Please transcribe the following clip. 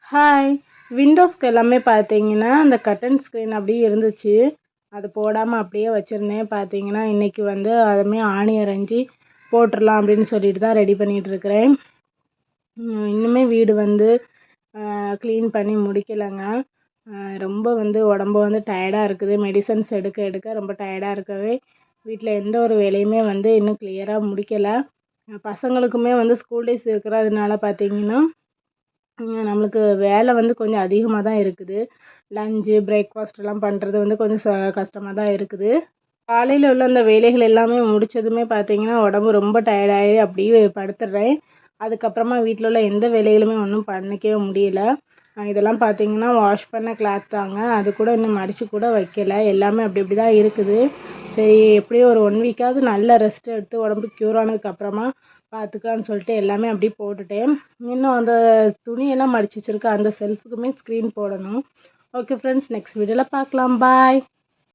Hi! விண்டோஸ்க்கு எல்லாமே பார்த்தீங்கன்னா, அந்த கர்டன் ஸ்க்ரீன் அப்படியே இருந்துச்சு. அது போடாம அப்படியே வச்சிருந்தேன். பார்த்தீங்கன்னா, இன்னைக்கு வந்து அதுவுமே ஆணி அரைஞ்சு போட்டுறலாம் அப்படின்னு சொல்லிட்டு தான் ரெடி பண்ணிகிட்ருக்கிறேன். இன்னுமே வீடு வந்து க்ளீன் பண்ணி முடிக்கலைங்க. ரொம்ப வந்து உடம்பு வந்து டயர்டாக இருக்குது. மெடிசன்ஸ் எடுக்க எடுக்க ரொம்ப டயர்டாக இருக்கவே, வீட்டில் எந்த ஒரு வேலையுமே வந்து இன்னும் கிளியராக முடிக்கல. பசங்களுக்குமே வந்து ஸ்கூல் டேஸ் இருக்கிறதுனால பார்த்தீங்கன்னா நம்மளுக்கு வேலை வந்து கொஞ்சம் அதிகமாக தான் இருக்குது. லஞ்சு, பிரேக்ஃபாஸ்ட்லாம் பண்ணுறது வந்து கொஞ்சம் கஷ்டமா தான் இருக்குது. காலையில உள்ள அந்த வேலைகள் எல்லாமே முடிச்சதுமே பார்த்தீங்கன்னா, உடம்பு ரொம்ப டயர்டாகி அப்படியே படுத்துடுறேன். அதுக்கப்புறமா வீட்டில் உள்ள எந்த வேலைகளுமே ஒன்றும் பண்ணிக்கவே முடியல. இதெல்லாம் பார்த்தீங்கன்னா, வாஷ் பண்ண கிளாத் தாங்க. அது கூட இன்னும் மடிச்சு கூட வைக்கல. எல்லாமே அப்படி இப்படி தான் இருக்குது. சரி எப்படியும் ஒரு 1 வீக்காவது நல்ல ரெஸ்ட் எடுத்து உடம்பு க்யூர் ஆனதுக்கப்புறமா பார்த்துக்கலான்னு சொல்லிட்டு எல்லாமே அப்படியே போட்டுட்டேன். இன்னும் அந்த துணியெல்லாம் மடிச்சு வச்சிருக்க அந்த செல்ஃபுக்குமே ஸ்க்ரீன் போடணும். ஓகே ஃப்ரெண்ட்ஸ், நெக்ஸ்ட் வீடியோவில் பார்க்கலாம். பாய்.